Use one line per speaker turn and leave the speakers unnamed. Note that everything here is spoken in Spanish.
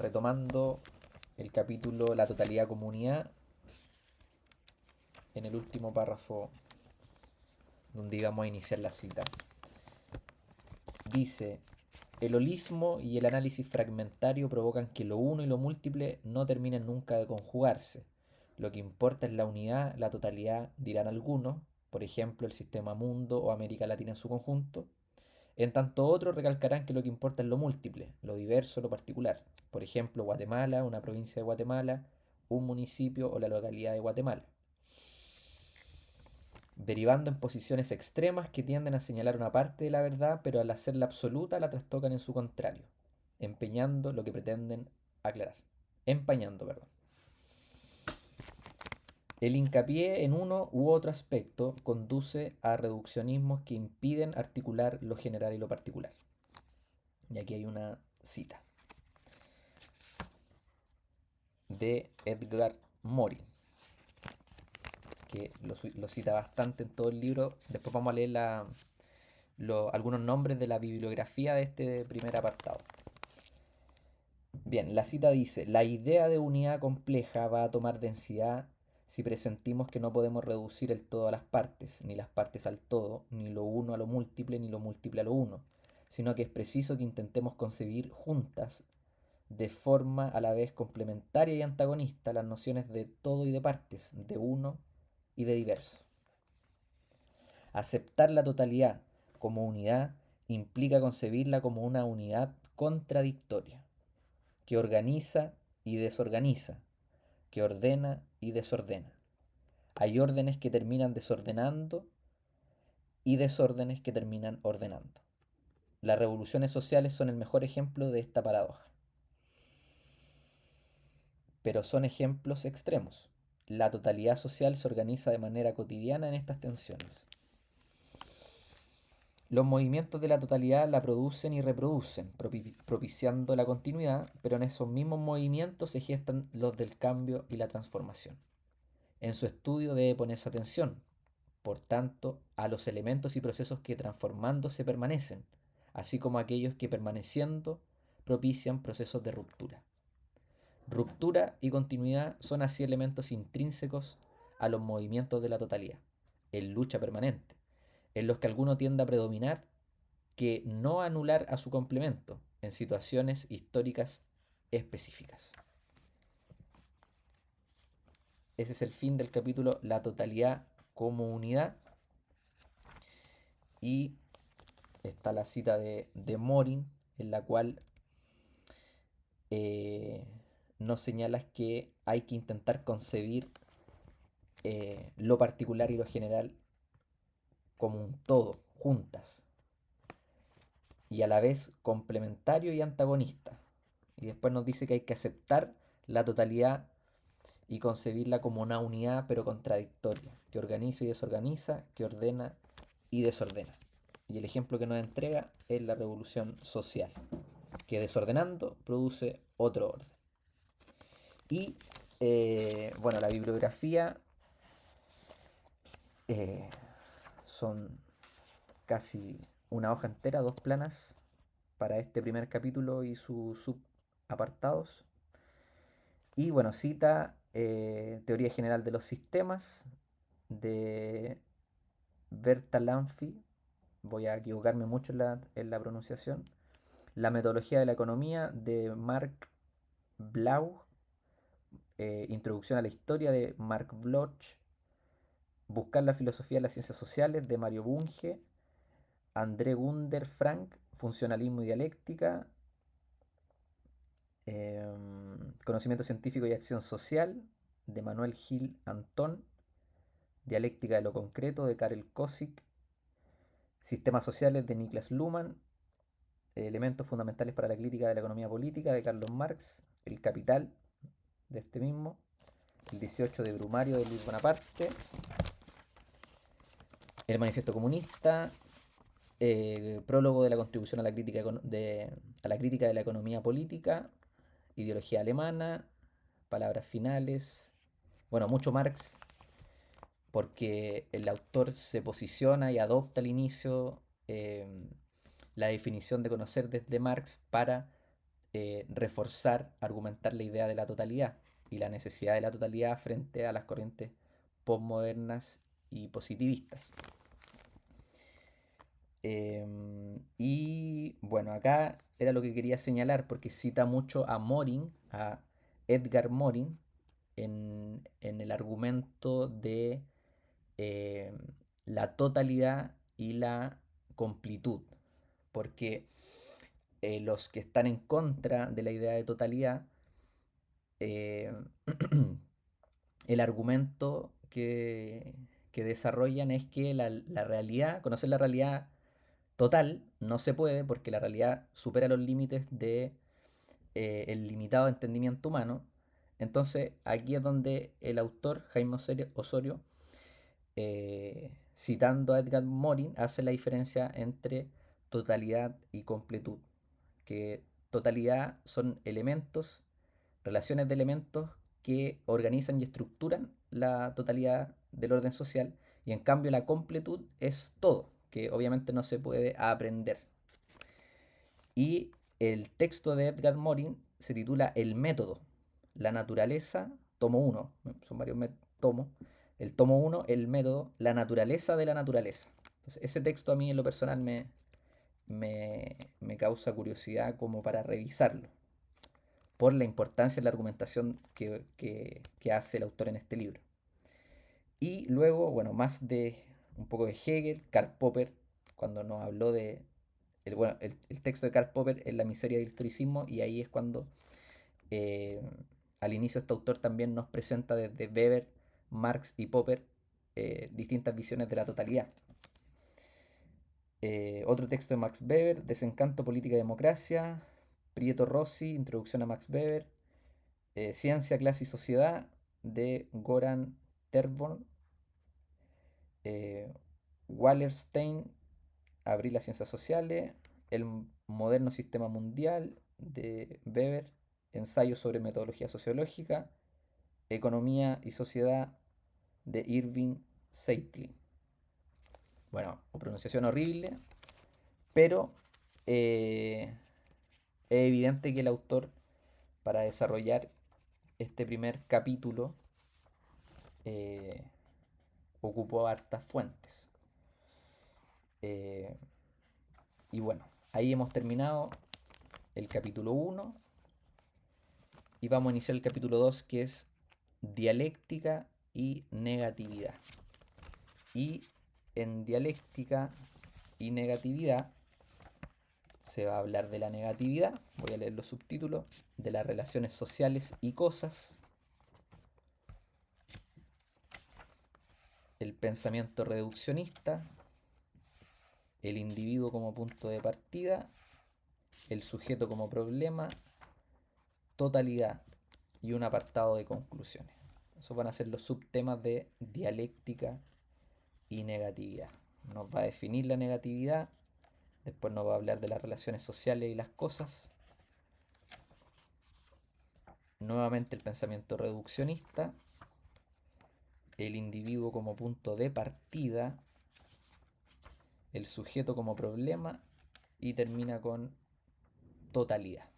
retomando el capítulo La totalidad como unidad, en el último párrafo donde íbamos a iniciar la cita. Dice, el holismo y el análisis fragmentario provocan que lo uno y lo múltiple no terminen nunca de conjugarse. Lo que importa es la unidad, la totalidad, dirán algunos, por ejemplo el sistema mundo o América Latina en su conjunto. En tanto otros recalcarán que lo que importa es lo múltiple, lo diverso, lo particular. Por ejemplo, Guatemala, una provincia de Guatemala, un municipio o la localidad de Guatemala, derivando en posiciones extremas que tienden a señalar una parte de la verdad, pero al hacerla absoluta la trastocan en su contrario, empeñando lo que pretenden aclarar. Empañando, perdón. El hincapié en uno u otro aspecto conduce a reduccionismos que impiden articular lo general y lo particular. Y aquí hay una cita de Edgar Morin, que lo cita bastante en todo el libro. Después vamos a leer algunos nombres de la bibliografía de este primer apartado. Bien, la cita dice, la idea de unidad compleja va a tomar densidad si presentimos que no podemos reducir el todo a las partes, ni las partes al todo, ni lo uno a lo múltiple, ni lo múltiple a lo uno, sino que es preciso que intentemos concebir juntas, de forma a la vez complementaria y antagonista, las nociones de todo y de partes, de uno y de diverso. Aceptar la totalidad como unidad implica concebirla como una unidad contradictoria, que organiza y desorganiza, que ordena y desordena. Hay órdenes que terminan desordenando y desórdenes que terminan ordenando. Las revoluciones sociales son el mejor ejemplo de esta paradoja, pero son ejemplos extremos. La totalidad social se organiza de manera cotidiana en estas tensiones. Los movimientos de la totalidad la producen y reproducen, propiciando la continuidad, pero en esos mismos movimientos se gestan los del cambio y la transformación. En su estudio debe ponerse atención, por tanto, a los elementos y procesos que transformándose permanecen, así como aquellos que permaneciendo propician procesos de ruptura. Ruptura y continuidad son así elementos intrínsecos a los movimientos de la totalidad, en lucha permanente, en los que alguno tiende a predominar que no anular a su complemento en situaciones históricas específicas. Ese es el fin del capítulo La totalidad como unidad. Y está la cita de Morin, en la cual eh, nos señala que hay que intentar concebir lo particular y lo general como un todo, juntas, y a la vez complementario y antagonista. Y después nos dice que hay que aceptar la totalidad y concebirla como una unidad pero contradictoria, que organiza y desorganiza, que ordena y desordena. Y el ejemplo que nos entrega es la revolución social, que desordenando produce otro orden. Y bueno, la bibliografía eh, son casi una hoja entera, dos planas, para este primer capítulo y sus subapartados. Y bueno, cita Teoría General de los Sistemas de Bertalanffy, voy a equivocarme mucho en la pronunciación. La metodología de la economía de Mark Blau, Introducción a la historia de Mark Bloch, Buscar la filosofía de las ciencias sociales de Mario Bunge, André Gunder Frank, Funcionalismo y dialéctica, Conocimiento científico y acción social de Manuel Gil Antón, Dialéctica de lo concreto de Karel Kosick, Sistemas sociales de Niklas Luhmann, Elementos fundamentales para la crítica de la economía política de Carlos Marx, El Capital de este mismo, el 18 de Brumario de Luis Bonaparte, El Manifiesto Comunista, prólogo de la contribución a la crítica de la economía política, Ideología alemana, Palabras finales, bueno, mucho Marx, porque el autor se posiciona y adopta al inicio la definición de conocer desde Marx para reforzar, argumentar la idea de la totalidad y la necesidad de la totalidad frente a las corrientes postmodernas y positivistas. Y bueno, acá era lo que quería señalar porque cita mucho a Morin, a Edgar Morin, en el argumento de eh, la totalidad y la completud. Porque los que están en contra de la idea de totalidad, eh, el argumento que desarrollan es que la realidad, conocer la realidad total, no se puede porque la realidad supera los límites de el limitado entendimiento humano. Entonces, aquí es donde el autor, Jaime Osorio, citando a Edgar Morin, hace la diferencia entre totalidad y completud. Que totalidad son elementos, relaciones de elementos que organizan y estructuran la totalidad del orden social, y en cambio la completud es todo, que obviamente no se puede aprender. Y el texto de Edgar Morin se titula El método, la naturaleza, tomo 1, son varios tomos, el tomo 1, el método, la naturaleza de la naturaleza. Entonces, ese texto a mí en lo personal me causa curiosidad como para revisarlo, por la importancia de la argumentación que hace el autor en este libro. Y luego, bueno, más de un poco de Hegel, Karl Popper, cuando nos habló de el texto de Karl Popper es La miseria del historicismo, y ahí es cuando eh, al inicio este autor también nos presenta desde Weber, Marx y Popper distintas visiones de la totalidad. Otro texto de Max Weber, Desencanto, Política y Democracia, Prieto Rossi, Introducción a Max Weber, Ciencia, Clase y Sociedad, de Goran Terborn, Wallerstein, Abrir las Ciencias Sociales, El Moderno Sistema Mundial, de Weber, Ensayo sobre Metodología Sociológica, Economía y Sociedad, de Irving Seitlin. Bueno, pronunciación horrible, pero es evidente que el autor, para desarrollar este primer capítulo, eh, ocupó hartas fuentes. Eh, y bueno, ahí hemos terminado el capítulo 1 y vamos a iniciar el capítulo 2, que es dialéctica y negatividad. Y en dialéctica y negatividad se va a hablar de la negatividad, voy a leer los subtítulos, de las relaciones sociales y cosas, el pensamiento reduccionista, el individuo como punto de partida, el sujeto como problema, totalidad y un apartado de conclusiones. Esos van a ser los subtemas de dialéctica y negatividad. Nos va a definir la negatividad, después nos va a hablar de las relaciones sociales y las cosas, nuevamente el pensamiento reduccionista, el individuo como punto de partida, el sujeto como problema y termina con totalidad.